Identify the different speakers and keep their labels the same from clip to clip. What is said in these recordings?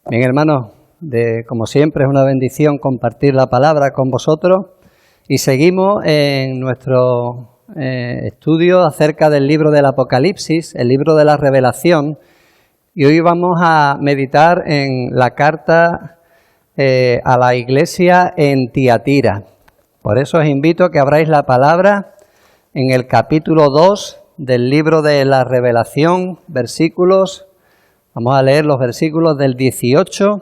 Speaker 1: Bien, hermanos, como siempre es una bendición compartir la palabra con vosotros y seguimos en nuestro estudio acerca del libro del Apocalipsis, el libro de la Revelación, y hoy vamos a meditar en la carta a la iglesia en Tiatira. Por eso os invito a que abráis la palabra en el capítulo 2 del libro de la Revelación, vamos a leer los versículos del 18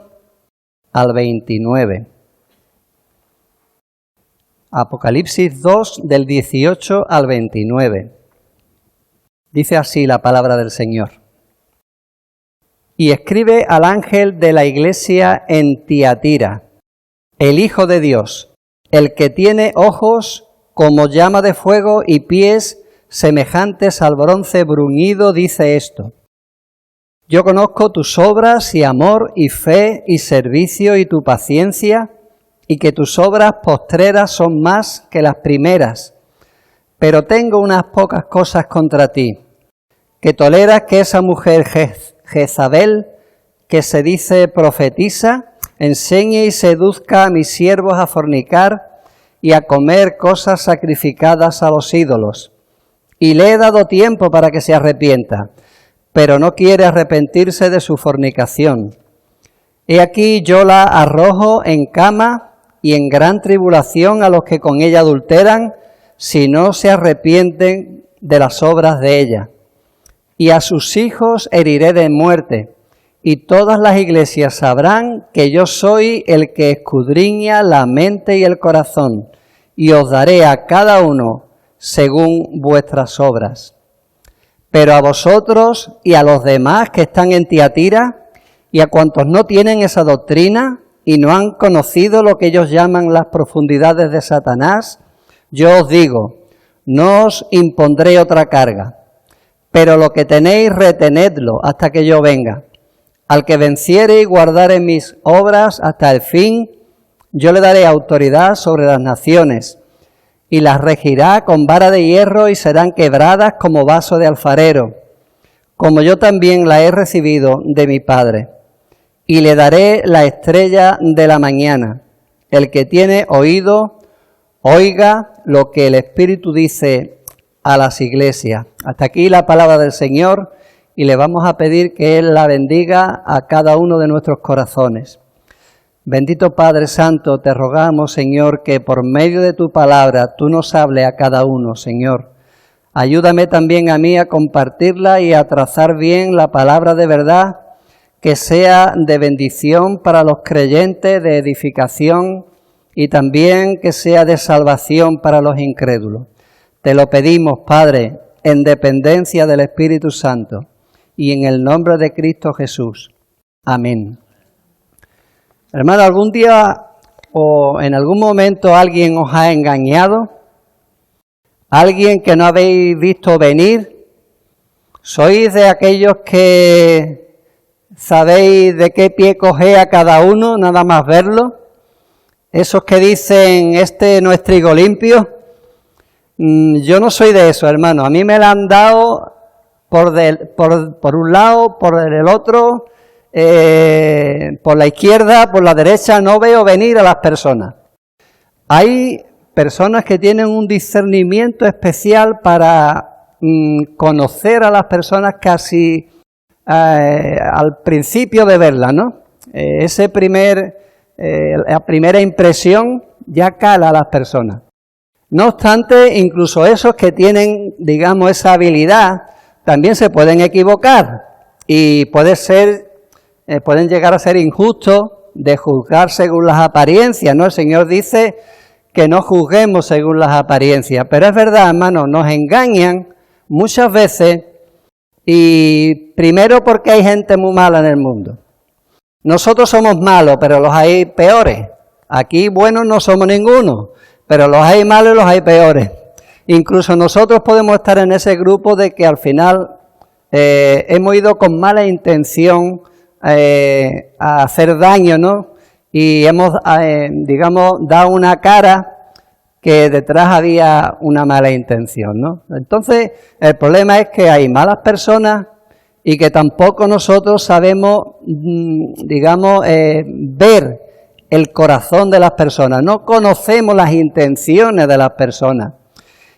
Speaker 1: al 29. Apocalipsis 2, del 18 al 29. Dice así la palabra del Señor. Y escribe al ángel de la iglesia en Tiatira, el Hijo de Dios, el que tiene ojos como llama de fuego y pies semejantes al bronce bruñido, dice esto: Yo conozco tus obras y amor y fe y servicio y tu paciencia, y que tus obras postreras son más que las primeras. Pero tengo unas pocas cosas contra ti, que toleras que esa mujer Jezabel, que se dice profetisa, enseñe y seduzca a mis siervos a fornicar y a comer cosas sacrificadas a los ídolos. Y le he dado tiempo para que se arrepienta, pero no quiere arrepentirse de su fornicación. He aquí yo la arrojo en cama y en gran tribulación a los que con ella adulteran, si no se arrepienten de las obras de ella. Y a sus hijos heriré de muerte, y todas las iglesias sabrán que yo soy el que escudriña la mente y el corazón, y os daré a cada uno según vuestras obras. Pero a vosotros y a los demás que están en Tiatira, y a cuantos no tienen esa doctrina y no han conocido lo que ellos llaman las profundidades de Satanás, yo os digo, no os impondré otra carga, pero lo que tenéis retenedlo hasta que yo venga. Al que venciere y guardare mis obras hasta el fin, yo le daré autoridad sobre las naciones, y las regirá con vara de hierro y serán quebradas como vaso de alfarero, como yo también la he recibido de mi Padre. Y le daré la estrella de la mañana. El que tiene oído, oiga lo que el Espíritu dice a las iglesias. Hasta aquí la palabra del Señor, y le vamos a pedir que Él la bendiga a cada uno de nuestros corazones. Bendito Padre Santo, te rogamos, Señor, que por medio de tu palabra tú nos hables a cada uno, Señor. Ayúdame también a mí a compartirla y a trazar bien la palabra de verdad, que sea de bendición para los creyentes, de edificación, y también que sea de salvación para los incrédulos. Te lo pedimos, Padre, en dependencia del Espíritu Santo, y en el nombre de Cristo Jesús. Amén. Hermano, ¿algún día o en algún momento alguien os ha engañado? ¿Alguien que no habéis visto venir? ¿Sois de aquellos que sabéis de qué pie cojea cada uno, nada más verlo? ¿Esos que dicen, este no es trigo limpio? Yo no soy de eso, hermano. A mí me la han dado por un lado, por el otro, por la izquierda, por la derecha. No veo venir a las personas. Hay personas que tienen un discernimiento especial para conocer a las personas casi al principio de verlas, ¿no? La primera impresión ya cala a las personas. No obstante, incluso esos que tienen, digamos, esa habilidad, también se pueden equivocar y pueden llegar a ser injustos de juzgar según las apariencias, ¿no? El Señor dice que no juzguemos según las apariencias, pero es verdad, hermano, nos engañan muchas veces, y primero porque hay gente muy mala en el mundo. Nosotros somos malos, pero los hay peores. Aquí buenos no somos ninguno, pero los hay malos y los hay peores. Incluso nosotros podemos estar en ese grupo de que al final hemos ido con mala intención a hacer daño, ¿no? Y hemos, dado una cara que detrás había una mala intención, ¿no? Entonces, el problema es que hay malas personas y que tampoco nosotros sabemos, ver el corazón de las personas, no conocemos las intenciones de las personas.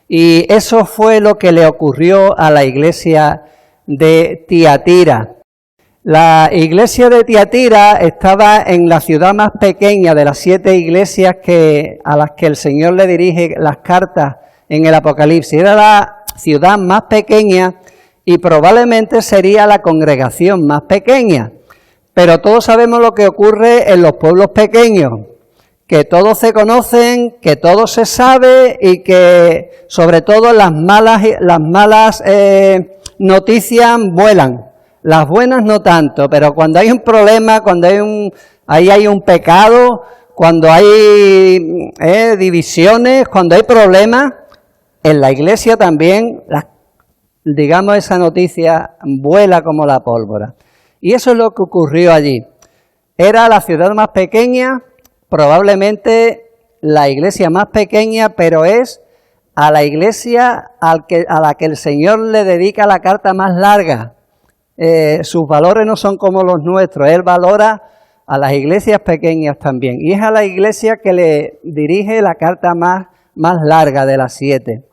Speaker 1: Y eso fue lo que le ocurrió a la iglesia de Tiatira. La iglesia de Tiatira estaba en la ciudad más pequeña de las 7 iglesias a las que el Señor le dirige las cartas en el Apocalipsis. Era la ciudad más pequeña y probablemente sería la congregación más pequeña. Pero todos sabemos lo que ocurre en los pueblos pequeños, que todos se conocen, que todo se sabe y que sobre todo las malas noticias vuelan. Las buenas no tanto, pero cuando hay un problema, cuando hay un pecado, cuando hay divisiones, cuando hay problemas, en la iglesia también, esa noticia vuela como la pólvora. Y eso es lo que ocurrió allí. Era la ciudad más pequeña, probablemente la iglesia más pequeña, pero es a la iglesia a la que el Señor le dedica la carta más larga. Sus valores no son como los nuestros, Él valora a las iglesias pequeñas también. Y es a la iglesia que le dirige la carta más larga de las 7.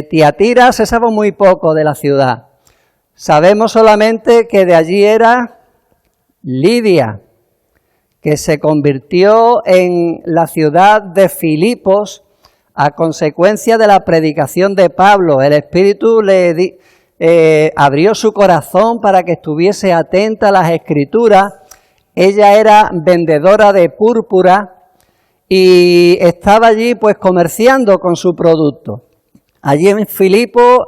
Speaker 1: Tiatira se sabe muy poco de la ciudad. Sabemos solamente que de allí era Lidia, que se convirtió en la ciudad de Filipos a consecuencia de la predicación de Pablo. El Espíritu le abrió su corazón para que estuviese atenta a las Escrituras. Ella era vendedora de púrpura y estaba allí pues comerciando con su producto. Allí en Filipos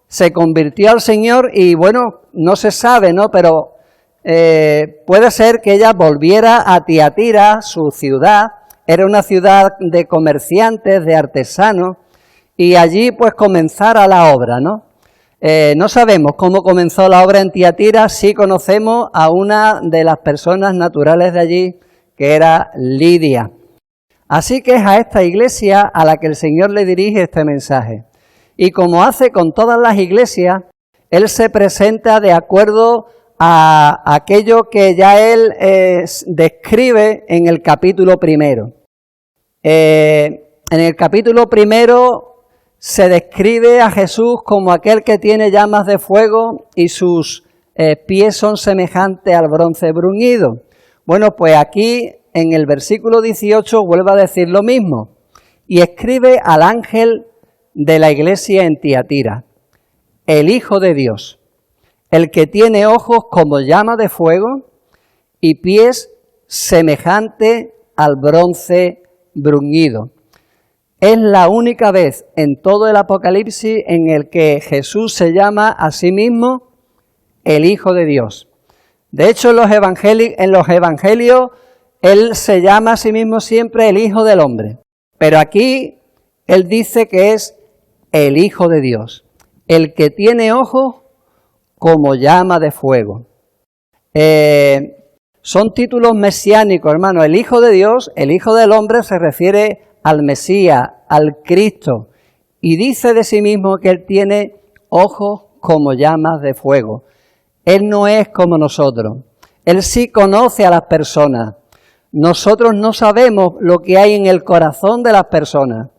Speaker 1: se convirtió al Señor y bueno, no se sabe, ¿no? Pero puede ser que ella volviera a Tiatira, su ciudad. Era una ciudad de comerciantes, de artesanos, y allí pues comenzara la obra, ¿no? No sabemos cómo comenzó la obra en Tiatira, sí conocemos a una de las personas naturales de allí, que era Lidia. Así que es a esta iglesia a la que el Señor le dirige este mensaje. Y como hace con todas las iglesias, Él se presenta de acuerdo a aquello que ya Él describe en el capítulo 1. En el capítulo 1 se describe a Jesús como aquel que tiene llamas de fuego y sus pies son semejantes al bronce bruñido. Bueno, pues aquí en el versículo 18 vuelve a decir lo mismo y escribe al ángel de la iglesia en Tiatira, el Hijo de Dios, el que tiene ojos como llama de fuego y pies semejantes al bronce bruñido. Es la única vez en todo el Apocalipsis en el que Jesús se llama a sí mismo el Hijo de Dios. De hecho, en los evangelios Él se llama a sí mismo siempre el Hijo del Hombre. Pero aquí Él dice que es el Hijo de Dios, el que tiene ojos como llama de fuego. Son títulos mesiánicos, hermano. El Hijo de Dios, el Hijo del Hombre, se refiere al Mesías, al Cristo, y dice de sí mismo que Él tiene ojos como llamas de fuego. Él no es como nosotros. Él sí conoce a las personas. Nosotros no sabemos lo que hay en el corazón de las personas,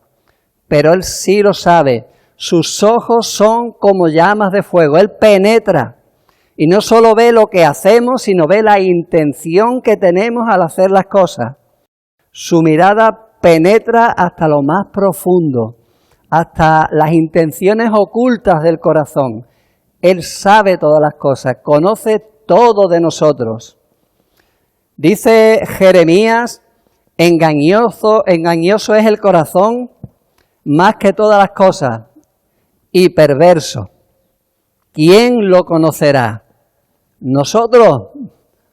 Speaker 1: pero Él sí lo sabe. Sus ojos son como llamas de fuego. Él penetra y no solo ve lo que hacemos, sino ve la intención que tenemos al hacer las cosas. Su mirada penetra hasta lo más profundo, hasta las intenciones ocultas del corazón. Él sabe todas las cosas, conoce todo de nosotros. Dice Jeremías, engañoso es el corazón más que todas las cosas y perverso. ¿Quién lo conocerá? Nosotros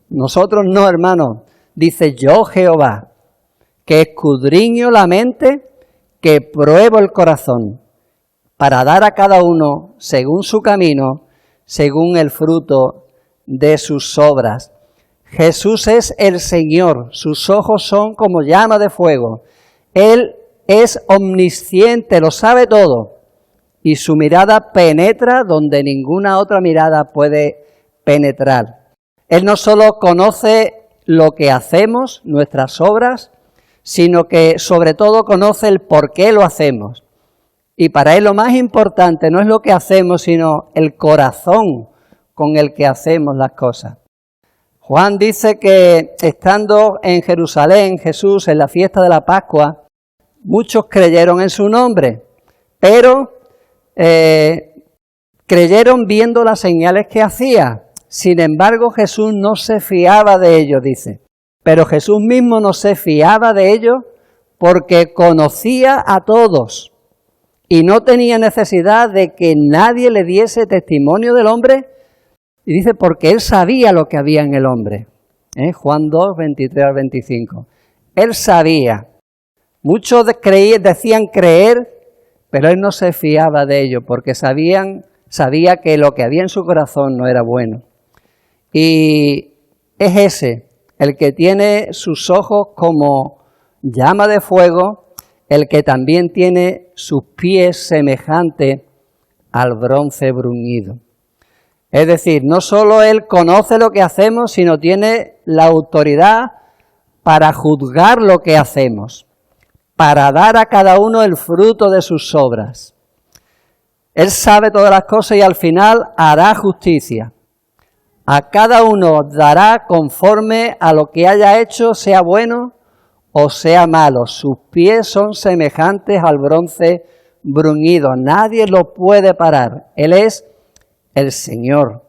Speaker 1: no, hermanos. Dice yo Jehová, que escudriño la mente, que pruebo el corazón, para dar a cada uno según su camino, según el fruto de sus obras. Jesús es el Señor, sus ojos son como llama de fuego. Él es omnisciente, lo sabe todo. y su mirada penetra donde ninguna otra mirada puede penetrar. Él no solo conoce lo que hacemos, nuestras obras, sino que sobre todo conoce el por qué lo hacemos. Y para él lo más importante no es lo que hacemos, sino el corazón con el que hacemos las cosas. Juan dice que estando en Jerusalén, Jesús, en la fiesta de la Pascua, muchos creyeron en su nombre, pero creyeron viendo las señales que hacía. Sin embargo, Jesús no se fiaba de ellos, dice. Pero Jesús mismo no se fiaba de ellos porque conocía a todos y no tenía necesidad de que nadie le diese testimonio del hombre. Y dice, porque él sabía lo que había en el hombre. Juan 2, 23 al 25. Él sabía. Muchos decían creer, pero él no se fiaba de ellos porque sabía que lo que había en su corazón no era bueno. Y es ese, el que tiene sus ojos como llama de fuego, el que también tiene sus pies semejantes al bronce bruñido. Es decir, no solo él conoce lo que hacemos, sino tiene la autoridad para juzgar lo que hacemos, para dar a cada uno el fruto de sus obras. Él sabe todas las cosas y al final hará justicia. A cada uno dará conforme a lo que haya hecho, sea bueno o sea malo. Sus pies son semejantes al bronce bruñido. Nadie lo puede parar. Él es el Señor.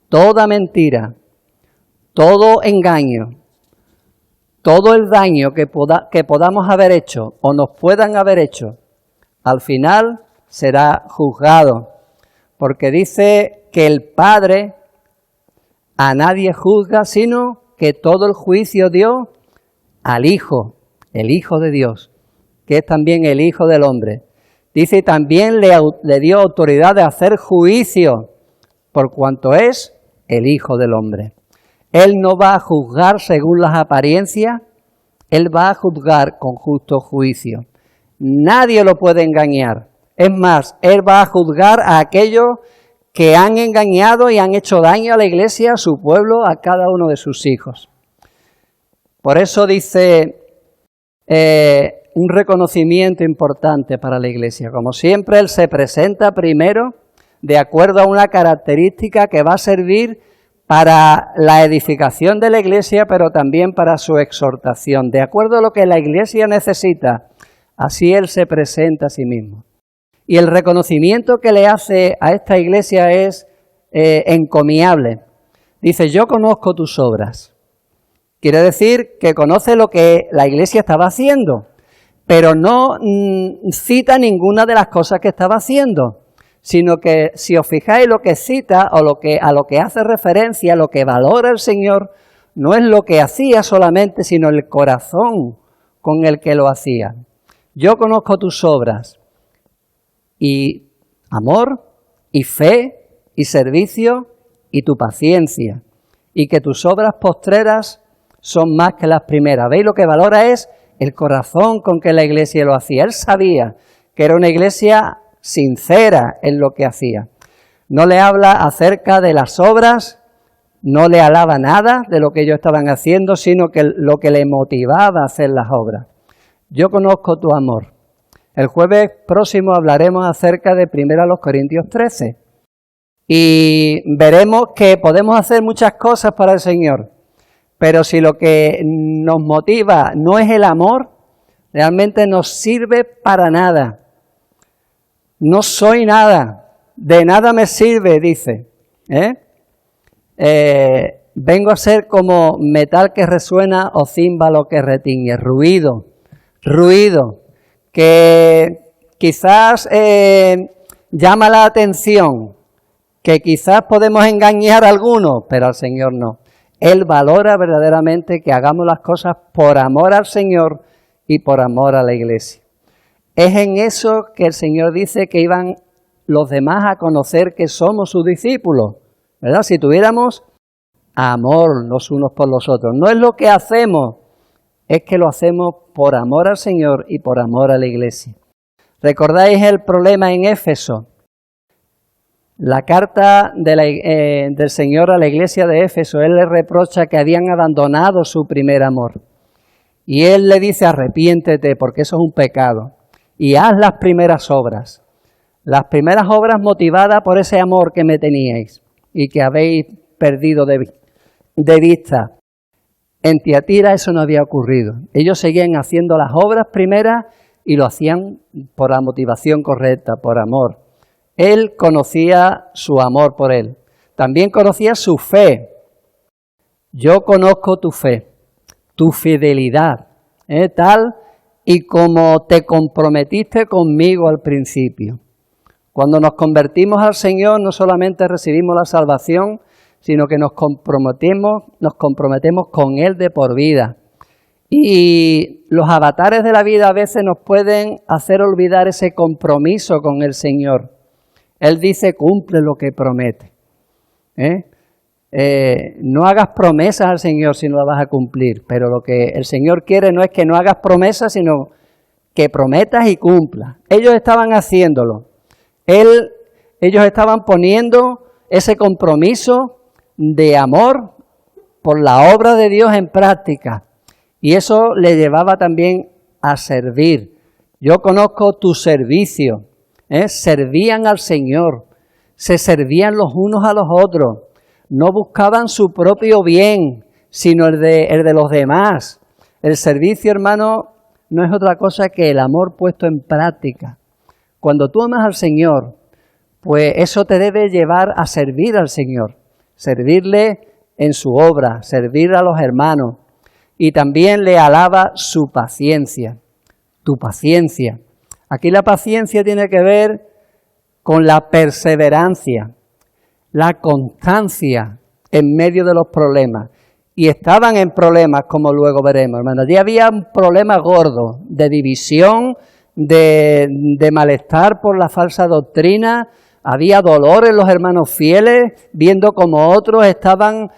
Speaker 1: Toda mentira, todo engaño, todo el daño que podamos haber hecho o nos puedan haber hecho, al final será juzgado. Porque dice que el Padre a nadie juzga, sino que todo el juicio dio al Hijo, el Hijo de Dios, que es también el Hijo del hombre. Dice, y también le dio autoridad de hacer juicio, por cuanto es el Hijo del hombre. Él no va a juzgar según las apariencias, Él va a juzgar con justo juicio. Nadie lo puede engañar. Es más, Él va a juzgar a aquellos que han engañado y han hecho daño a la iglesia, a su pueblo, a cada uno de sus hijos. Por eso dice un reconocimiento importante para la iglesia. Como siempre, Él se presenta primero de acuerdo a una característica que va a servir para la edificación de la iglesia, pero también para su exhortación. De acuerdo a lo que la iglesia necesita, así Él se presenta a sí mismo. Y el reconocimiento que le hace a esta iglesia es encomiable. Dice, yo conozco tus obras. Quiere decir que conoce lo que la iglesia estaba haciendo, pero no cita ninguna de las cosas que estaba haciendo, sino que si os fijáis lo que cita o a lo que hace referencia, lo que valora el Señor, no es lo que hacía solamente, sino el corazón con el que lo hacía. Yo conozco tus obras. Y amor, y fe, y servicio, y tu paciencia, y que tus obras postreras son más que las primeras. ¿Veis? Lo que valora es el corazón con que la iglesia lo hacía. Él sabía que era una iglesia sincera en lo que hacía. No le habla acerca de las obras, no le alaba nada de lo que ellos estaban haciendo, sino que lo que le motivaba a hacer las obras. Yo conozco tu amor. El jueves próximo hablaremos acerca de 1 Corintios 13 y veremos que podemos hacer muchas cosas para el Señor, pero si lo que nos motiva no es el amor, realmente no sirve para nada. No soy nada, de nada me sirve, dice. Vengo a ser como metal que resuena o címbalo que retiñe, ruido, que quizás llama la atención, que quizás podemos engañar a algunos, pero al Señor no. Él valora verdaderamente que hagamos las cosas por amor al Señor y por amor a la iglesia. Es en eso que el Señor dice que iban los demás a conocer que somos sus discípulos, ¿verdad? Si tuviéramos amor los unos por los otros. No es lo que hacemos, es que lo hacemos por amor al Señor y por amor a la iglesia. ¿Recordáis el problema en Éfeso? La carta del Señor a la iglesia de Éfeso, Él le reprocha que habían abandonado su primer amor. Y Él le dice, arrepiéntete, porque eso es un pecado. Y haz las primeras obras. Las primeras obras motivadas por ese amor que me teníais y que habéis perdido de vista. En Tiatira eso no había ocurrido. Ellos seguían haciendo las obras primeras y lo hacían por la motivación correcta, por amor. Él conocía su amor por él. También conocía su fe. Yo conozco tu fe, tu fidelidad, tal y como te comprometiste conmigo al principio. Cuando nos convertimos al Señor, no solamente recibimos la salvación, sino que nos comprometemos con Él de por vida. Y los avatares de la vida a veces nos pueden hacer olvidar ese compromiso con el Señor. Él dice, cumple lo que promete. No hagas promesas al Señor si no las vas a cumplir, pero lo que el Señor quiere no es que no hagas promesas, sino que prometas y cumplas. Ellos estaban haciéndolo. Ellos estaban poniendo ese compromiso de amor por la obra de Dios en práctica. Y eso le llevaba también a servir. Yo conozco tu servicio. Servían al Señor. Se servían los unos a los otros. No buscaban su propio bien, sino el de los demás. El servicio, hermano, no es otra cosa que el amor puesto en práctica. Cuando tú amas al Señor, pues eso te debe llevar a servir al Señor, servirle en su obra, servir a los hermanos. Y también le alaba su paciencia, tu paciencia. Aquí la paciencia tiene que ver con la perseverancia, la constancia en medio de los problemas. Y estaban en problemas, como luego veremos, hermanos. Allí había un problema gordo de división, de malestar por la falsa doctrina. Había dolor en los hermanos fieles, viendo como otros estaban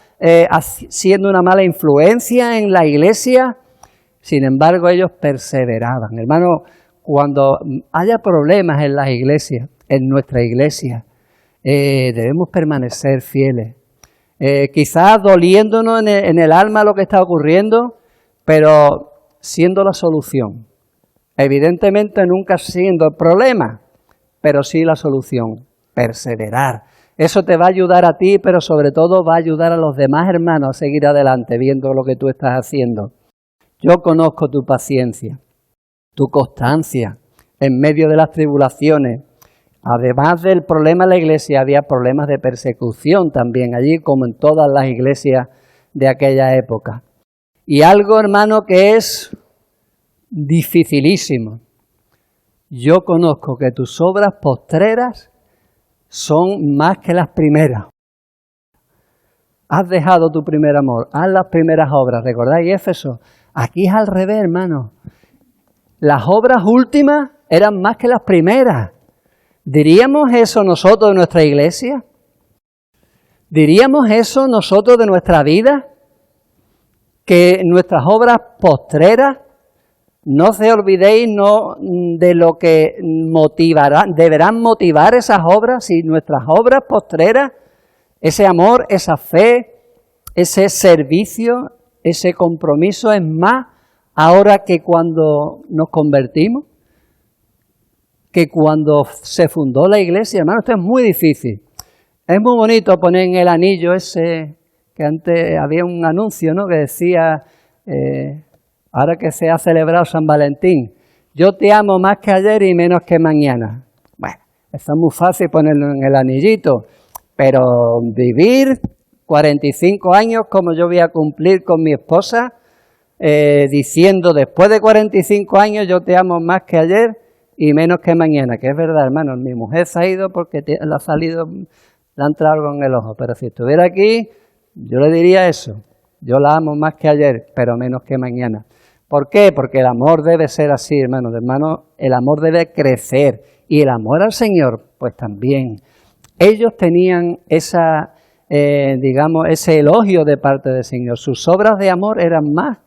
Speaker 1: siendo una mala influencia en la iglesia. Sin embargo, ellos perseveraban. Hermano, cuando haya problemas en las iglesias, en nuestra iglesia, debemos permanecer fieles. Quizás doliéndonos en el alma lo que está ocurriendo, pero siendo la solución. Evidentemente nunca siendo el problema, pero sí la solución. Perseverar. Eso te va a ayudar a ti, pero sobre todo va a ayudar a los demás hermanos a seguir adelante, viendo lo que tú estás haciendo. Yo conozco tu paciencia, tu constancia en medio de las tribulaciones. Además del problema en la iglesia, había problemas de persecución también allí, como en todas las iglesias de aquella época. Y algo, hermano, que es dificilísimo. Yo conozco que tus obras postreras son más que las primeras. Has dejado tu primer amor, haz las primeras obras. ¿Recordáis Éfeso? Aquí es al revés, hermano. Las obras últimas eran más que las primeras. ¿Diríamos eso nosotros de nuestra iglesia? ¿Diríamos eso nosotros de nuestra vida? Que nuestras obras postreras, no se olvidéis de lo que deberán motivar esas obras, y nuestras obras postreras, ese amor, esa fe, ese servicio, ese compromiso es más ahora que cuando nos convertimos, que cuando se fundó la iglesia. Hermano, esto es muy difícil. Es muy bonito poner en el anillo ese, que antes había un anuncio, ¿no?, que decía, ahora que se ha celebrado San Valentín, yo te amo más que ayer y menos que mañana. Bueno, eso es muy fácil ponerlo en el anillito, pero vivir 45 años como yo voy a cumplir con mi esposa, diciendo después de 45 años yo te amo más que ayer y menos que mañana, que es verdad, hermano. Mi mujer se ha ido porque le ha entrado algo en el ojo, pero si estuviera aquí, yo le diría eso. Yo la amo más que ayer, pero menos que mañana. ¿Por qué? Porque el amor debe ser así, hermanos. El amor debe crecer. Y el amor al Señor, pues también. Ellos tenían ese elogio de parte del Señor. Sus obras de amor eran más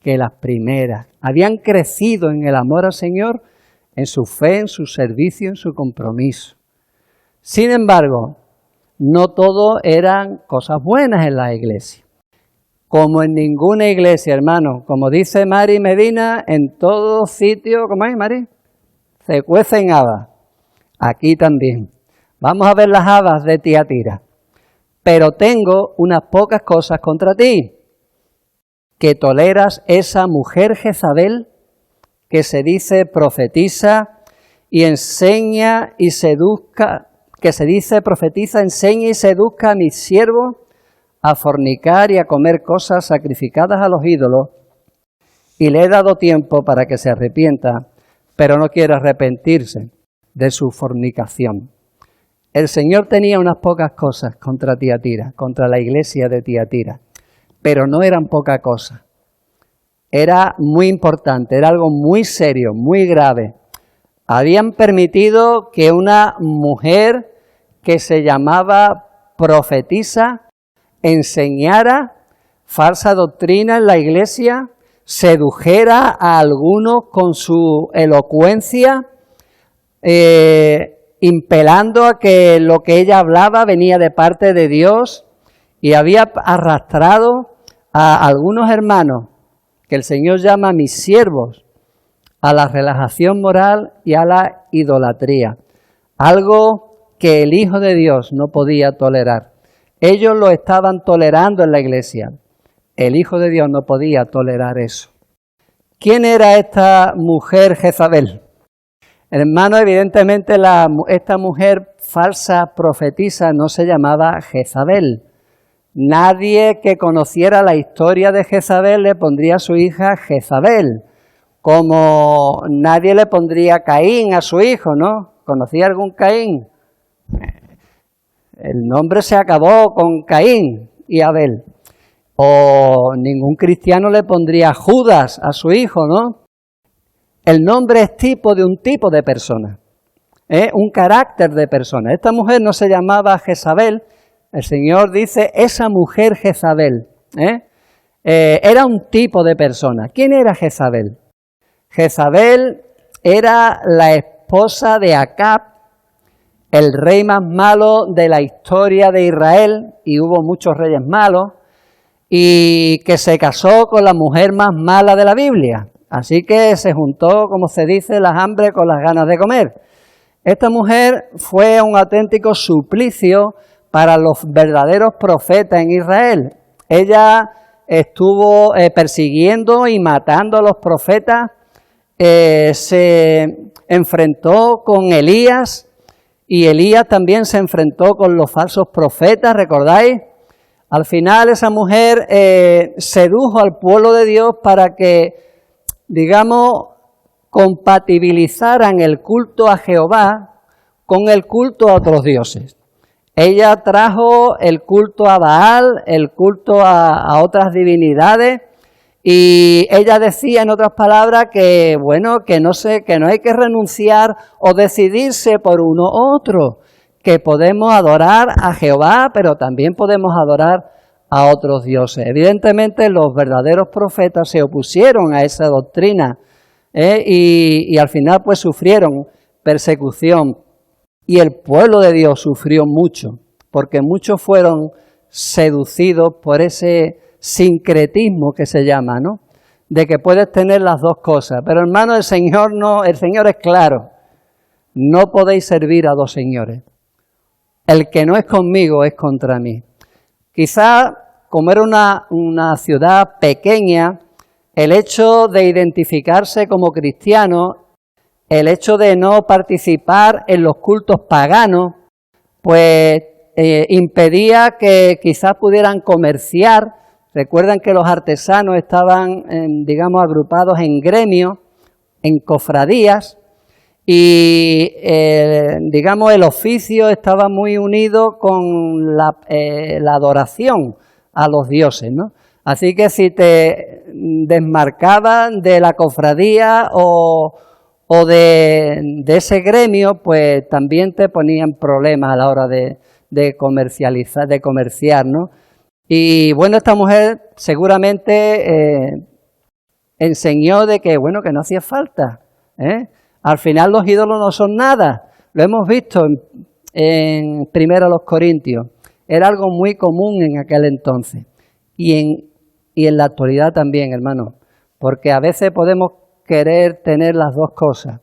Speaker 1: que las primeras. Habían crecido en el amor al Señor en su fe, en su servicio, en su compromiso. Sin embargo, no todo eran cosas buenas en la iglesia. Como en ninguna iglesia, hermano, como dice Mari Medina, en todo sitio, ¿cómo es, Mari? Se cuecen habas. Aquí también. Vamos a ver las habas de Tiatira. Pero tengo unas pocas cosas contra ti, que toleras esa mujer Jezabel, que se dice profetiza y enseña y seduzca, que se dice profetiza, enseña y seduzca a mis siervos a fornicar y a comer cosas sacrificadas a los ídolos, y le he dado tiempo para que se arrepienta, pero no quiere arrepentirse de su fornicación. El Señor tenía unas pocas cosas contra Tiatira, contra la iglesia de Tiatira, pero no eran poca cosa. Era muy importante, era algo muy serio, muy grave. Habían permitido que una mujer que se llamaba profetisa enseñara falsa doctrina en la iglesia, sedujera a algunos con su elocuencia, impelando a que lo que ella hablaba venía de parte de Dios, y había arrastrado a algunos hermanos, que el Señor llama mis siervos, a la relajación moral y a la idolatría, algo que el Hijo de Dios no podía tolerar. Ellos lo estaban tolerando en la iglesia. El Hijo de Dios no podía tolerar eso. ¿Quién era esta mujer Jezabel? Hermano, evidentemente esta mujer falsa profetisa no se llamaba Jezabel. Nadie que conociera la historia de Jezabel le pondría a su hija Jezabel, como nadie le pondría Caín a su hijo, ¿no? ¿Conocía algún Caín? El nombre se acabó con Caín y Abel. O ningún cristiano le pondría Judas a su hijo, ¿no? El nombre es tipo de un tipo de persona, un carácter de persona. Esta mujer no se llamaba Jezabel, el Señor dice esa mujer Jezabel. Era un tipo de persona. ¿Quién era Jezabel? Jezabel era la esposa de Acab, el rey más malo de la historia de Israel, y hubo muchos reyes malos, y que se casó con la mujer más mala de la Biblia. Así que se juntó, como se dice, las hambres con las ganas de comer. Esta mujer fue un auténtico suplicio para los verdaderos profetas en Israel. Ella estuvo persiguiendo y matando a los profetas, se enfrentó con Elías, y Elías también se enfrentó con los falsos profetas, ¿recordáis? Al final esa mujer sedujo al pueblo de Dios para que, digamos, compatibilizaran el culto a Jehová con el culto a otros dioses. Ella trajo el culto a Baal, el culto a otras divinidades, y ella decía, en otras palabras, que bueno, que no hay que renunciar o decidirse por uno u otro, que podemos adorar a Jehová, pero también podemos adorar a otros dioses. Evidentemente los verdaderos profetas se opusieron a esa doctrina, y al final pues sufrieron persecución, y el pueblo de Dios sufrió mucho, porque muchos fueron seducidos por ese sincretismo que se llama, ¿no? De que puedes tener las dos cosas. Pero hermano, el Señor es claro. No podéis servir a dos señores. El que no es conmigo es contra mí. Quizá, como era una ciudad pequeña, el hecho de identificarse como cristiano, el hecho de no participar en los cultos paganos, pues impedía que quizás pudieran comerciar. Recuerdan que los artesanos estaban, digamos, agrupados en gremios, en cofradías, y, digamos, el oficio estaba muy unido con la adoración a los dioses, ¿no? Así que si te desmarcaban de la cofradía o de ese gremio, pues también te ponían problemas a la hora de comerciar, ¿no? Y bueno, esta mujer seguramente enseñó de que, bueno, que no hacía falta Al final los ídolos no son nada. Lo hemos visto en 1 Corintios. Era algo muy común en aquel entonces. Y en la actualidad también, hermano. Porque a veces podemos querer tener las dos cosas.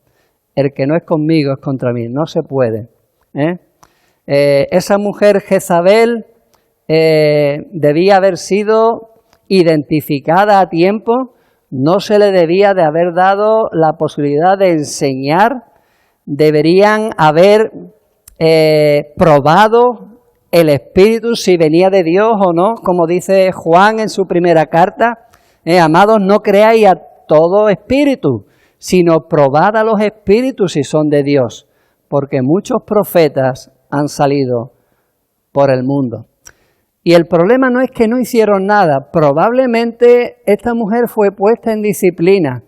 Speaker 1: El que no es conmigo es contra mí. No se puede. Esa mujer Jezabel debía haber sido identificada a tiempo. No se le debía de haber dado la posibilidad de enseñar. Deberían haber probado el Espíritu, si venía de Dios o no, como dice Juan en su primera carta. Amados, no creáis a todo espíritu, sino probad a los espíritus si son de Dios, porque muchos profetas han salido por el mundo. Y el problema no es que no hicieron nada, probablemente esta mujer fue puesta en disciplina,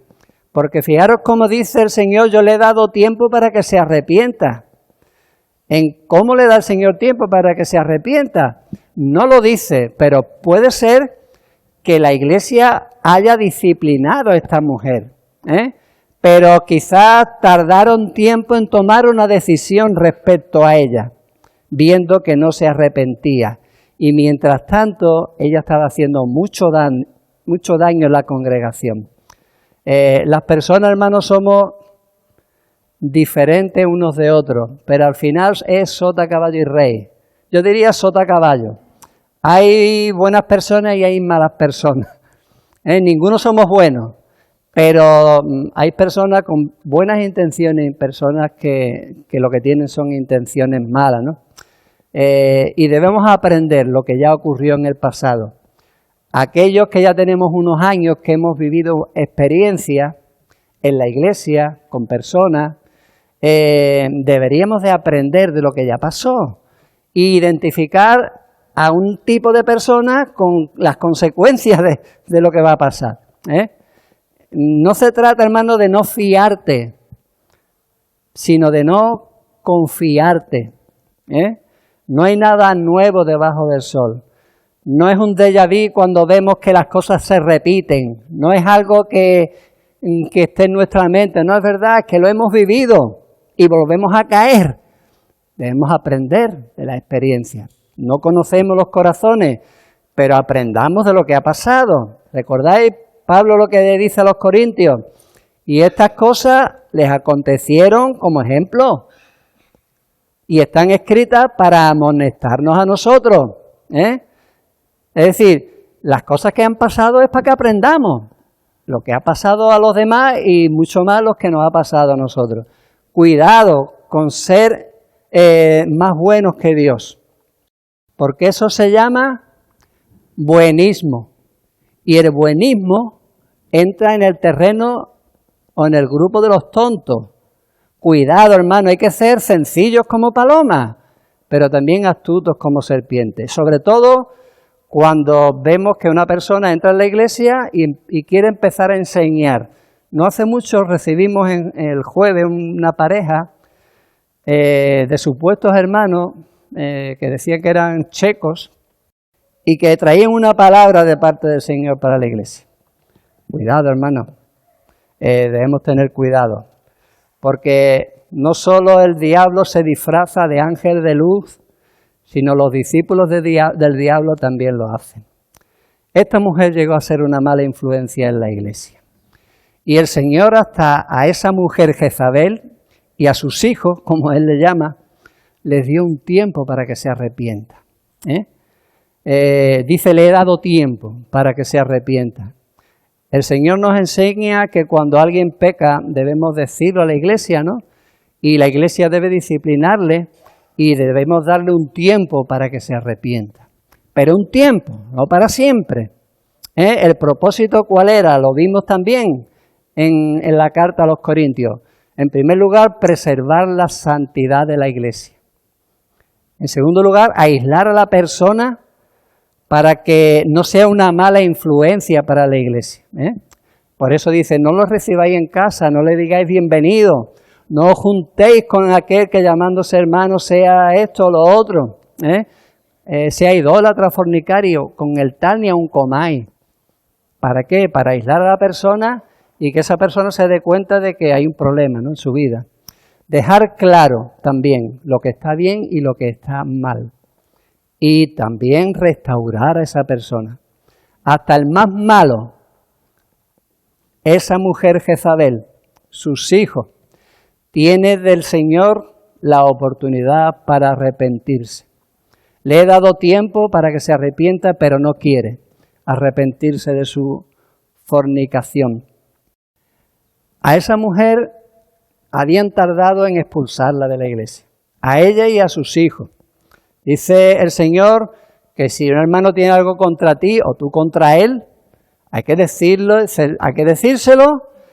Speaker 1: porque fijaros cómo dice el Señor, yo le he dado tiempo para que se arrepienta. ¿En cómo le da el Señor tiempo para que se arrepienta? No lo dice, pero puede ser que la Iglesia haya disciplinado a esta mujer, pero quizás tardaron tiempo en tomar una decisión respecto a ella, viendo que no se arrepentía. Y mientras tanto, ella estaba haciendo mucho daño en la congregación. Las personas, hermanos, somos diferentes unos de otros, pero al final es sota, caballo y rey. Yo diría sota, caballo. Hay buenas personas y hay malas personas. Ninguno somos buenos, pero hay personas con buenas intenciones y personas que lo que tienen son intenciones malas, ¿no? Y debemos aprender lo que ya ocurrió en el pasado. Aquellos que ya tenemos unos años que hemos vivido experiencias en la iglesia, con personas, deberíamos de aprender de lo que ya pasó e identificar a un tipo de persona con las consecuencias de lo que va a pasar. No se trata, hermano, de no fiarte, sino de no confiarte. No hay nada nuevo debajo del sol. No es un déjà vu cuando vemos que las cosas se repiten. No es algo que esté en nuestra mente. No es verdad, es que lo hemos vivido y volvemos a caer. Debemos aprender de la experiencia. No conocemos los corazones, pero aprendamos de lo que ha pasado. ¿Recordáis Pablo lo que le dice a los corintios? Y estas cosas les acontecieron como ejemplo. Y están escritas para amonestarnos a nosotros. Es decir, las cosas que han pasado es para que aprendamos. Lo que ha pasado a los demás y mucho más lo que nos ha pasado a nosotros. Cuidado con ser más buenos que Dios. Porque eso se llama buenismo. Y el buenismo entra en el terreno o en el grupo de los tontos. Cuidado, hermano, hay que ser sencillos como palomas, pero también astutos como serpientes. Sobre todo cuando vemos que una persona entra en la iglesia y quiere empezar a enseñar. No hace mucho recibimos el jueves una pareja de supuestos hermanos que decían que eran checos y que traían una palabra de parte del Señor para la iglesia. Cuidado, hermano, debemos tener cuidado, porque no solo el diablo se disfraza de ángel de luz, sino los discípulos del diablo también lo hacen. Esta mujer llegó a ser una mala influencia en la iglesia. Y el Señor hasta a esa mujer Jezabel y a sus hijos, como él le llama, les dio un tiempo para que se arrepienta. Dice, le he dado tiempo para que se arrepienta. El Señor nos enseña que cuando alguien peca debemos decirlo a la iglesia, ¿no? Y la iglesia debe disciplinarle y debemos darle un tiempo para que se arrepienta. Pero un tiempo, no para siempre. ¿El propósito cuál era? Lo vimos también en la carta a los Corintios. En primer lugar, preservar la santidad de la iglesia. En segundo lugar, aislar a la persona para que no sea una mala influencia para la iglesia. Por eso dice, no lo recibáis en casa, no le digáis bienvenido, no os juntéis con aquel que llamándose hermano sea esto o lo otro, sea idólatra, fornicario, con el tal ni aun comáis. ¿Para qué? Para aislar a la persona y que esa persona se dé cuenta de que hay un problema, ¿no?, en su vida. Dejar claro también lo que está bien y lo que está mal. Y también restaurar a esa persona. Hasta el más malo, esa mujer Jezabel, sus hijos, tiene del Señor la oportunidad para arrepentirse. Le he dado tiempo para que se arrepienta, pero no quiere arrepentirse de su fornicación. A esa mujer habían tardado en expulsarla de la iglesia, a ella y a sus hijos. Dice el Señor que si un hermano tiene algo contra ti o tú contra él, hay que decírselo.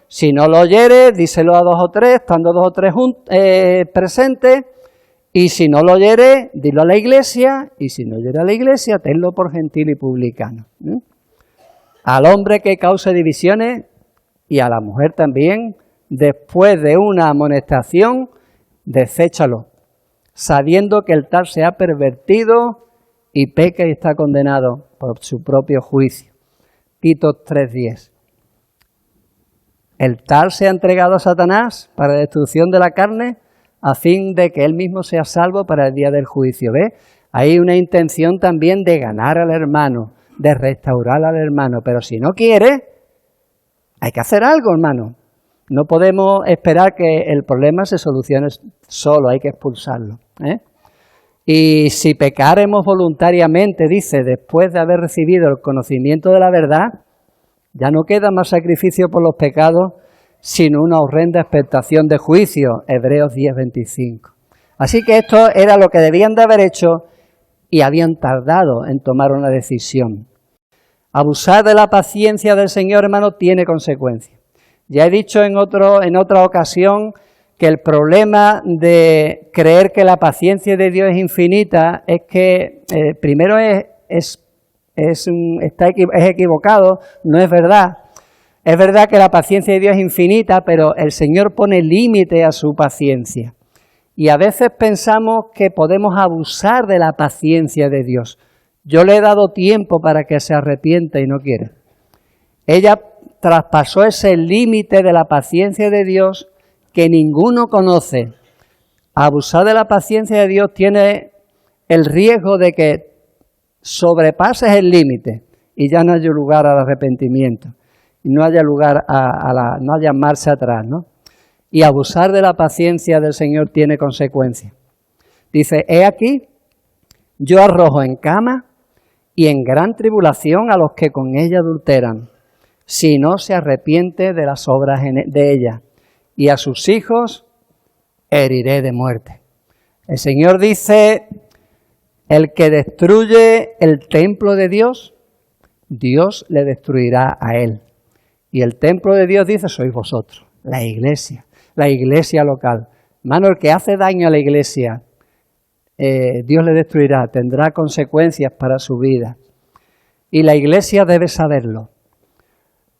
Speaker 1: Si no lo oyeres, díselo a 2 o 3, estando 2 o 3 presentes. Y si no lo oyeres, dilo a la iglesia. Y si no oyere a la iglesia, tenlo por gentil y publicano. Al hombre que cause divisiones y a la mujer también, después de una amonestación, deséchalo, sabiendo que el tal se ha pervertido y peca y está condenado por su propio juicio. Tito 3:10. El tal se ha entregado a Satanás para destrucción de la carne, a fin de que él mismo sea salvo para el día del juicio. ¿Ves? Hay una intención también de ganar al hermano, de restaurar al hermano, pero si no quiere, hay que hacer algo, hermano. No podemos esperar que el problema se solucione solo, hay que expulsarlo. Y si pecaremos voluntariamente, dice, después de haber recibido el conocimiento de la verdad, ya no queda más sacrificio por los pecados, sino una horrenda expectación de juicio. Hebreos 10:25. Así que esto era lo que debían de haber hecho y habían tardado en tomar una decisión. Abusar de la paciencia del Señor, hermano, tiene consecuencias. Ya he dicho en otra ocasión que el problema de creer que la paciencia de Dios es infinita es que primero es equivocado, no es verdad. Es verdad que la paciencia de Dios es infinita, pero el Señor pone límite a su paciencia. Y a veces pensamos que podemos abusar de la paciencia de Dios. Yo le he dado tiempo para que se arrepienta y no quiere. Ella traspasó ese límite de la paciencia de Dios que ninguno conoce. Abusar de la paciencia de Dios tiene el riesgo de que sobrepases el límite y ya no haya lugar al arrepentimiento. Y no haya lugar no haya marcha atrás, ¿no? Y abusar de la paciencia del Señor tiene consecuencias. Dice, he aquí, yo arrojo en cama y en gran tribulación a los que con ella adulteran, si no se arrepiente de las obras de ella, y a sus hijos heriré de muerte. El Señor dice, el que destruye el templo de Dios, Dios le destruirá a él. Y el templo de Dios, dice, sois vosotros, la iglesia local. Hermano, el que hace daño a la iglesia, Dios le destruirá, tendrá consecuencias para su vida. Y la iglesia debe saberlo.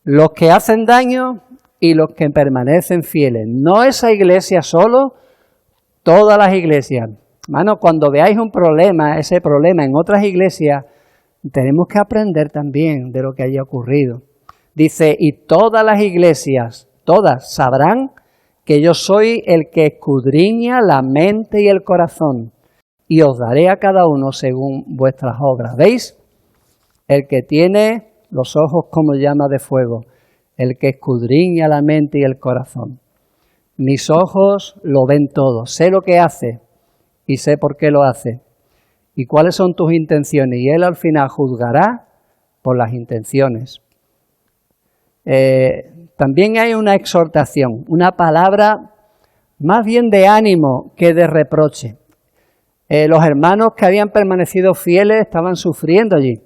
Speaker 1: Los que hacen daño y los que permanecen fieles. No esa iglesia solo, todas las iglesias. Hermano, cuando veáis un problema, ese problema en otras iglesias, tenemos que aprender también de lo que haya ocurrido. Dice, y todas las iglesias, todas sabrán que yo soy el que escudriña la mente y el corazón, y os daré a cada uno según vuestras obras. ¿Veis? El que tiene los ojos como llama de fuego, el que escudriña la mente y el corazón. Mis ojos lo ven todo, sé lo que hace y sé por qué lo hace. Y cuáles son tus intenciones, y Él al final juzgará por las intenciones. También hay una exhortación, una palabra más bien de ánimo que de reproche. Los hermanos que habían permanecido fieles estaban sufriendo allí.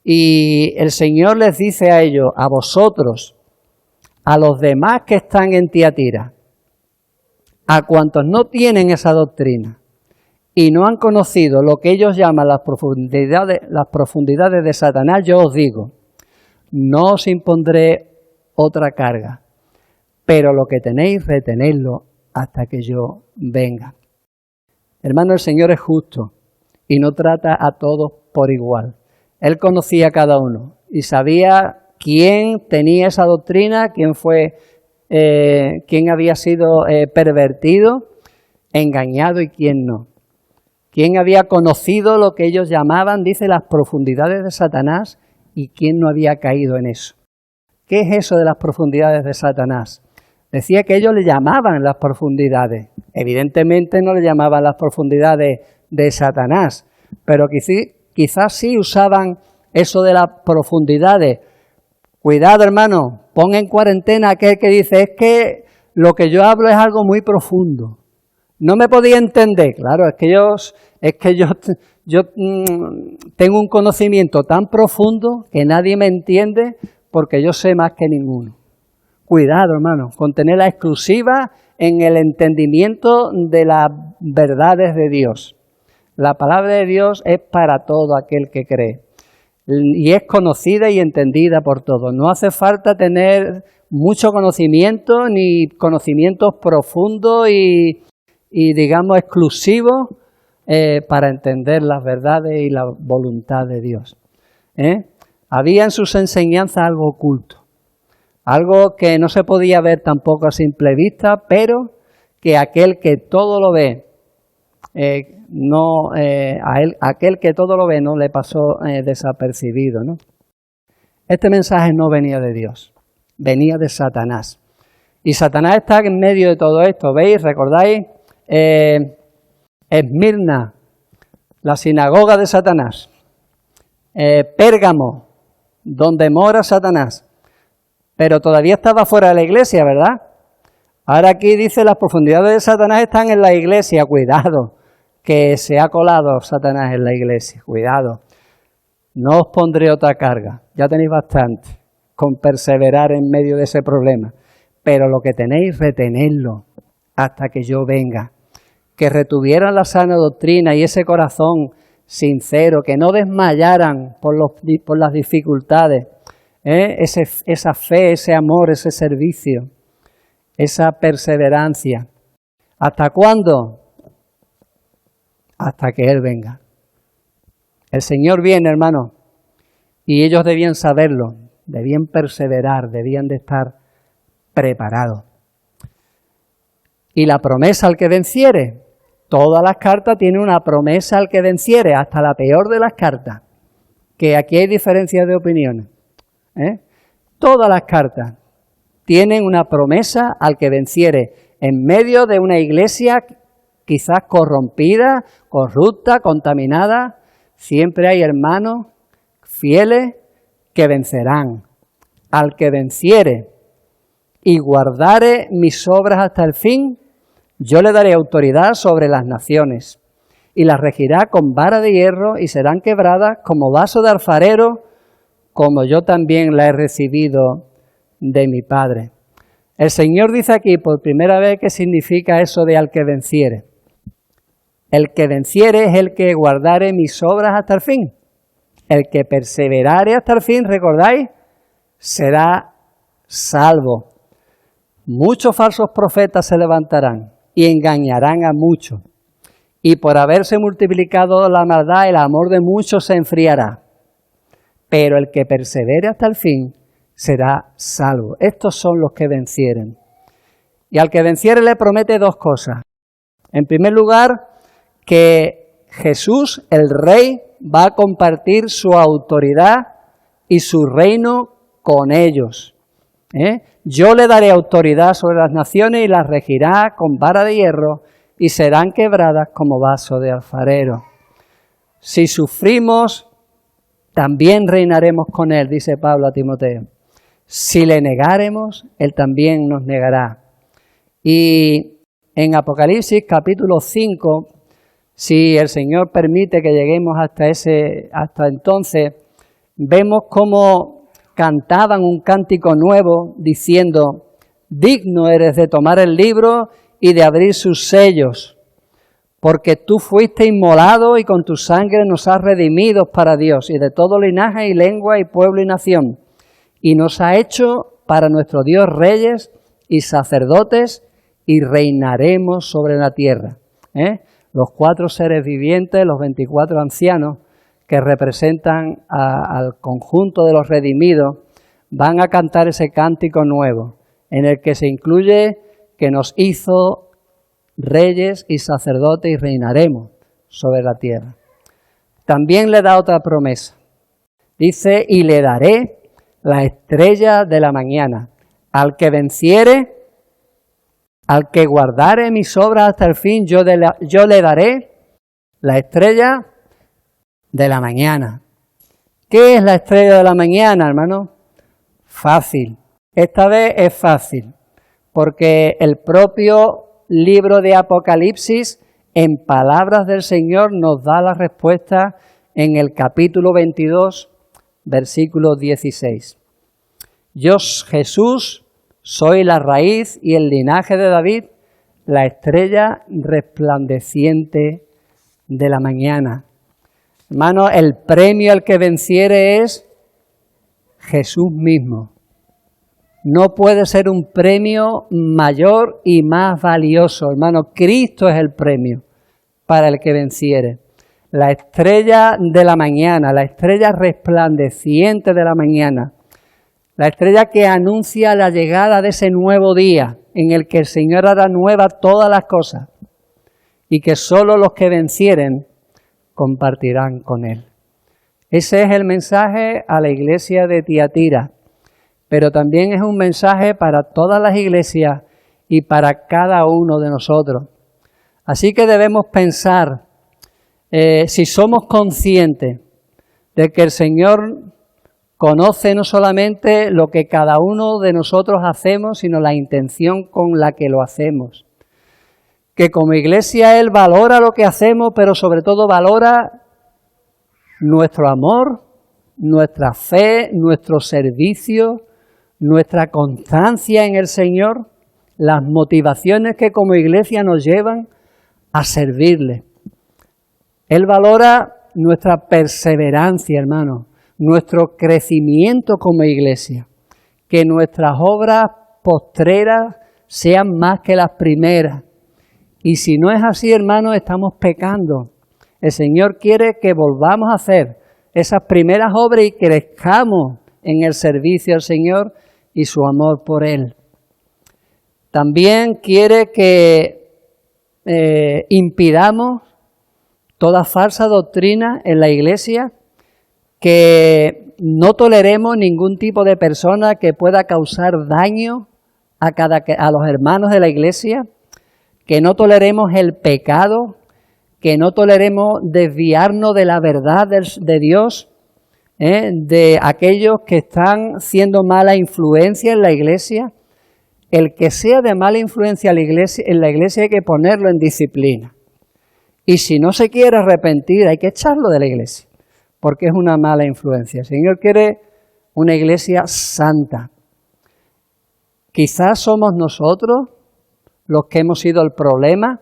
Speaker 1: Y el Señor les dice a ellos, a vosotros, a los demás que están en Tiatira, a cuantos no tienen esa doctrina y no han conocido lo que ellos llaman las profundidades de Satanás, yo os digo, no os impondré otra carga, pero lo que tenéis, retenedlo hasta que yo venga. Hermano, el Señor es justo y no trata a todos por igual. Él conocía a cada uno y sabía quién tenía esa doctrina, quién había sido pervertido, engañado y quién no. Quién había conocido lo que ellos llamaban, dice, las profundidades de Satanás y quién no había caído en eso. ¿Qué es eso de las profundidades de Satanás? Decía que ellos le llamaban las profundidades. Evidentemente no le llamaban las profundidades de Satanás, pero quizás sí usaban eso de las profundidades. Cuidado, hermano, pon en cuarentena aquel que dice, es que lo que yo hablo es algo muy profundo. No me podía entender. Claro, es que yo tengo un conocimiento tan profundo que nadie me entiende porque yo sé más que ninguno. Cuidado, hermano, con tener la exclusiva en el entendimiento de las verdades de Dios. La palabra de Dios es para todo aquel que cree y es conocida y entendida por todos. No hace falta tener mucho conocimiento ni conocimientos profundos y digamos exclusivos para entender las verdades y la voluntad de Dios. Había en sus enseñanzas algo oculto. Algo que no se podía ver tampoco a simple vista, pero que aquel que todo lo ve, aquel que todo lo ve no le pasó desapercibido, ¿no? Este mensaje no venía de Dios, venía de Satanás. Y Satanás está en medio de todo esto, ¿veis? ¿Recordáis? Esmirna, la sinagoga de Satanás. Pérgamo, donde mora Satanás. Pero todavía estaba fuera de la iglesia, ¿verdad? Ahora aquí dice, las profundidades de Satanás están en la iglesia. Cuidado, que se ha colado Satanás en la iglesia. Cuidado. No os pondré otra carga. Ya tenéis bastante con perseverar en medio de ese problema. Pero lo que tenéis, retenedlo hasta que yo venga. Que retuvieran la sana doctrina y ese corazón sincero, que no desmayaran por las dificultades. Esa fe, ese amor, ese servicio, esa perseverancia. ¿Hasta cuándo? Hasta que Él venga. El Señor viene, hermano, y ellos debían saberlo, debían perseverar, debían de estar preparados. Y la promesa al que venciere, todas las cartas tienen una promesa al que venciere, hasta la peor de las cartas, que aquí hay diferencias de opiniones. Todas las cartas tienen una promesa al que venciere en medio de una iglesia quizás corrompida, corrupta, contaminada. Siempre hay hermanos fieles que vencerán. Al que venciere y guardare mis obras hasta el fin, yo le daré autoridad sobre las naciones y las regirá con vara de hierro y serán quebradas como vaso de alfarero, como yo también la he recibido de mi Padre. El Señor dice aquí por primera vez qué significa eso de al que venciere. El que venciere es el que guardare mis obras hasta el fin. El que perseverare hasta el fin, ¿recordáis? Será salvo. Muchos falsos profetas se levantarán y engañarán a muchos. Y por haberse multiplicado la maldad, el amor de muchos se enfriará. Pero el que persevere hasta el fin será salvo. Estos son los que vencieren. Y al que venciere le promete dos cosas. En primer lugar, que Jesús, el Rey, va a compartir su autoridad y su reino con ellos. Yo le daré autoridad sobre las naciones y las regirá con vara de hierro y serán quebradas como vaso de alfarero. Si sufrimos, también reinaremos con Él, dice Pablo a Timoteo. Si le negáremos, Él también nos negará. Y en Apocalipsis capítulo 5, si el Señor permite que lleguemos hasta entonces, vemos cómo cantaban un cántico nuevo diciendo, digno eres de tomar el libro y de abrir sus sellos, porque tú fuiste inmolado y con tu sangre nos has redimido para Dios y de todo linaje y lengua y pueblo y nación, y nos ha hecho para nuestro Dios reyes y sacerdotes y reinaremos sobre la tierra. Los 4 seres vivientes, los 24 ancianos que representan al conjunto de los redimidos, van a cantar ese cántico nuevo, en el que se incluye que nos hizo reyes y sacerdotes y reinaremos sobre la tierra. También le da otra promesa. Dice, y le daré la estrella de la mañana. Al que venciere, al que guardare mis obras hasta el fin, yo le daré la estrella de la mañana. ¿Qué es la estrella de la mañana, hermano? Fácil. Esta vez es fácil, porque el propio libro de Apocalipsis, en palabras del Señor, nos da la respuesta en el capítulo 22, versículo 16. Yo, Jesús, soy la raíz y el linaje de David, la estrella resplandeciente de la mañana. Hermano, el premio al que venciere es Jesús mismo. No puede ser un premio mayor y más valioso, hermano. Cristo es el premio para el que venciere. La estrella de la mañana, la estrella resplandeciente de la mañana, la estrella que anuncia la llegada de ese nuevo día en el que el Señor hará nuevas todas las cosas y que solo los que vencieren compartirán con Él. Ese es el mensaje a la iglesia de Tiatira, pero también es un mensaje para todas las iglesias y para cada uno de nosotros. Así que debemos pensar, si somos conscientes de que el Señor conoce no solamente lo que cada uno de nosotros hacemos, sino la intención con la que lo hacemos. Que como iglesia Él valora lo que hacemos, pero sobre todo valora nuestro amor, nuestra fe, nuestro servicio, nuestra constancia en el Señor, las motivaciones que como iglesia nos llevan a servirle. Él valora nuestra perseverancia, hermano, nuestro crecimiento como iglesia, que nuestras obras postreras sean más que las primeras. Y si no es así, hermano, estamos pecando. El Señor quiere que volvamos a hacer esas primeras obras y crezcamos en el servicio al Señor y su amor por Él. También quiere que impidamos toda falsa doctrina en la iglesia, que no toleremos ningún tipo de persona que pueda causar daño a los hermanos de la iglesia, que no toleremos el pecado, que no toleremos desviarnos de la verdad de Dios, de aquellos que están siendo mala influencia en la iglesia. El que sea de mala influencia en la iglesia hay que ponerlo en disciplina. Y si no se quiere arrepentir, hay que echarlo de la iglesia, porque es una mala influencia. El Señor quiere una iglesia santa. Quizás somos nosotros los que hemos sido el problema.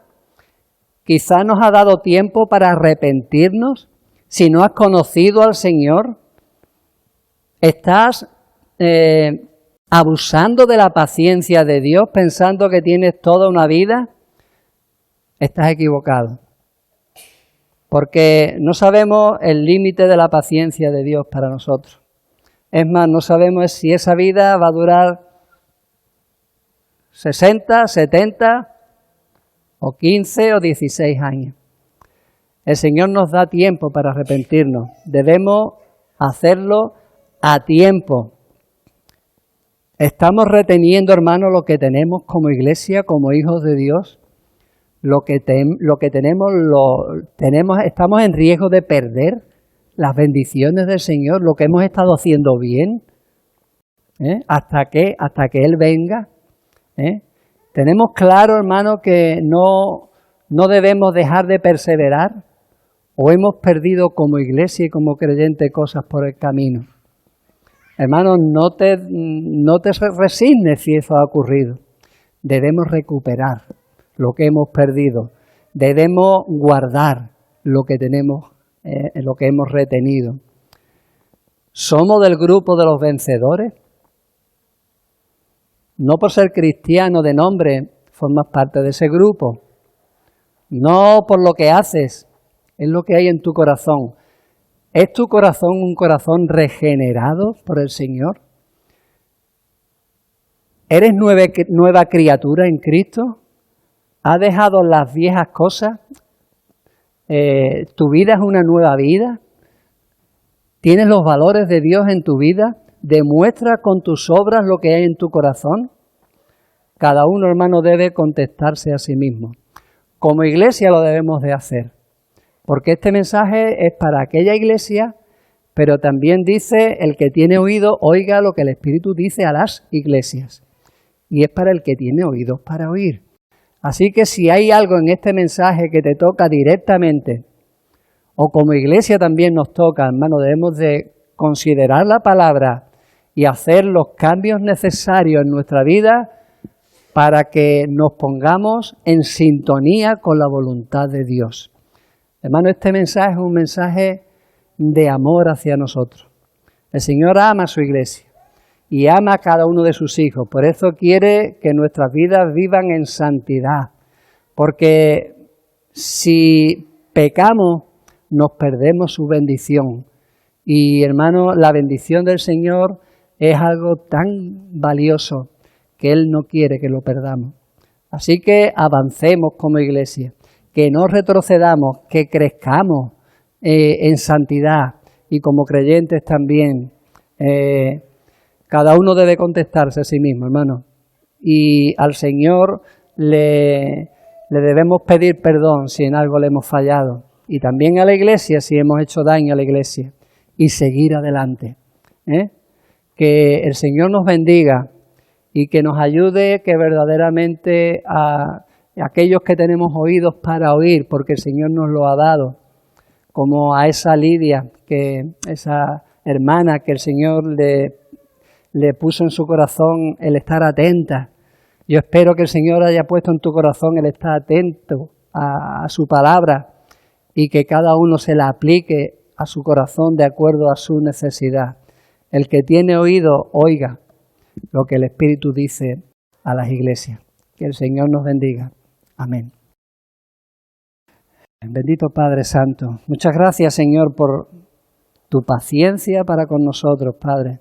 Speaker 1: Quizás nos ha dado tiempo para arrepentirnos. Si no has conocido al Señor, estás abusando de la paciencia de Dios, pensando que tienes toda una vida. Estás equivocado. Porque no sabemos el límite de la paciencia de Dios para nosotros. Es más, no sabemos si esa vida va a durar 60, 70 o 15 o 16 años. El Señor nos da tiempo para arrepentirnos. Debemos hacerlo a tiempo. ¿Estamos reteniendo, hermanos, lo que tenemos como iglesia, como hijos de Dios? Lo que tenemos, estamos en riesgo de perder las bendiciones del Señor, lo que hemos estado haciendo bien, hasta que Él venga. Tenemos claro, hermano, que no debemos dejar de perseverar, o hemos perdido como iglesia y como creyente cosas por el camino. Hermano, no te resignes si eso ha ocurrido. Debemos recuperar lo que hemos perdido. Debemos guardar lo que tenemos, lo que hemos retenido. ¿Somos del grupo de los vencedores? No por ser cristiano de nombre formas parte de ese grupo. No por lo que haces, es lo que hay en tu corazón. ¿Es tu corazón un corazón regenerado por el Señor? ¿Eres nueva criatura en Cristo? ¿Has dejado las viejas cosas? ¿Tu vida es una nueva vida? ¿Tienes los valores de Dios en tu vida? ¿Demuestra con tus obras lo que hay en tu corazón? Cada uno, hermano, debe contestarse a sí mismo. Como iglesia lo debemos de hacer, porque este mensaje es para aquella iglesia, pero también dice, el que tiene oído, oiga lo que el Espíritu dice a las iglesias. Y es para el que tiene oídos para oír. Así que si hay algo en este mensaje que te toca directamente, o como iglesia también nos toca, hermano, debemos de considerar la palabra y hacer los cambios necesarios en nuestra vida para que nos pongamos en sintonía con la voluntad de Dios. Hermano, este mensaje es un mensaje de amor hacia nosotros. El Señor ama a su iglesia y ama a cada uno de sus hijos. Por eso quiere que nuestras vidas vivan en santidad. Porque si pecamos, nos perdemos su bendición. Y hermano, la bendición del Señor es algo tan valioso que Él no quiere que lo perdamos. Así que avancemos como iglesia, que no retrocedamos, que crezcamos en santidad y como creyentes también. Cada uno debe contestarse a sí mismo, hermano. Y al Señor le debemos pedir perdón si en algo le hemos fallado. Y también a la iglesia si hemos hecho daño a la iglesia. Y seguir adelante. Que el Señor nos bendiga y que nos ayude que verdaderamente a aquellos que tenemos oídos para oír, porque el Señor nos lo ha dado, como a esa Lidia, esa hermana que el Señor le puso en su corazón el estar atenta. Yo espero que el Señor haya puesto en tu corazón el estar atento a su palabra y que cada uno se la aplique a su corazón de acuerdo a su necesidad. El que tiene oído, oiga lo que el Espíritu dice a las iglesias. Que el Señor nos bendiga. Amén. Bendito Padre Santo. Muchas gracias, Señor, por tu paciencia para con nosotros, Padre.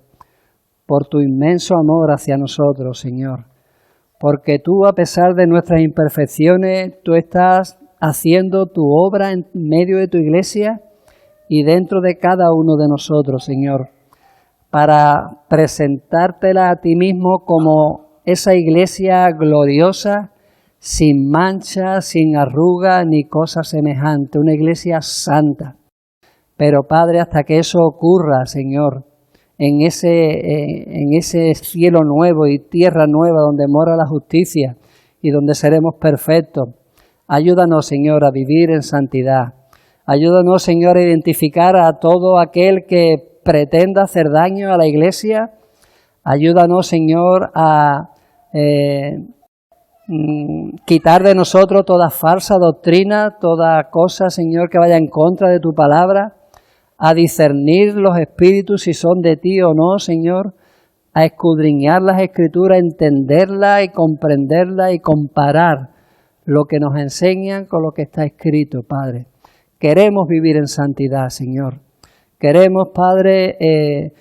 Speaker 1: Por tu inmenso amor hacia nosotros, Señor. Porque tú, a pesar de nuestras imperfecciones, tú estás haciendo tu obra en medio de tu iglesia y dentro de cada uno de nosotros, Señor, para presentártela a ti mismo como esa iglesia gloriosa, sin mancha, sin arruga, ni cosa semejante, una iglesia santa. Pero, Padre, hasta que eso ocurra, Señor, en ese cielo nuevo y tierra nueva donde mora la justicia y donde seremos perfectos, ayúdanos, Señor, a vivir en santidad. Ayúdanos, Señor, a identificar a todo aquel que pretenda hacer daño a la iglesia. Ayúdanos, Señor, a quitar de nosotros toda falsa doctrina, toda cosa, Señor, que vaya en contra de tu palabra, a discernir los espíritus si son de ti o no, Señor, a escudriñar las Escrituras, entenderlas y comprenderlas y comparar lo que nos enseñan con lo que está escrito, Padre. Queremos vivir en santidad, Señor. Queremos, Padre,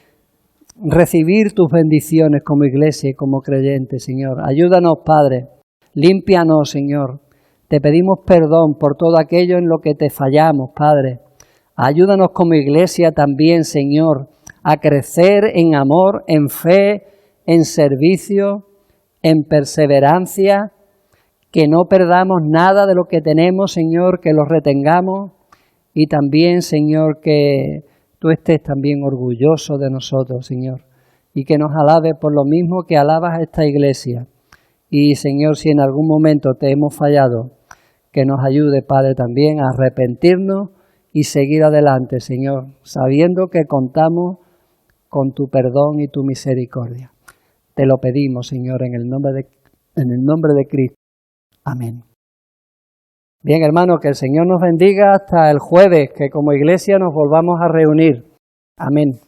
Speaker 1: recibir tus bendiciones como iglesia y como creyentes, Señor. Ayúdanos, Padre. Límpianos, Señor. Te pedimos perdón por todo aquello en lo que te fallamos, Padre. Ayúdanos como iglesia también, Señor, a crecer en amor, en fe, en servicio, en perseverancia, que no perdamos nada de lo que tenemos, Señor, que lo retengamos y también, Señor, que tú estés también orgulloso de nosotros, Señor, y que nos alabes por lo mismo que alabas a esta iglesia. Y, Señor, si en algún momento te hemos fallado, que nos ayude, Padre, también a arrepentirnos y seguir adelante, Señor, sabiendo que contamos con tu perdón y tu misericordia. Te lo pedimos, Señor, en el nombre de Cristo. Amén. Bien, hermanos, que el Señor nos bendiga hasta el jueves, que como iglesia nos volvamos a reunir. Amén.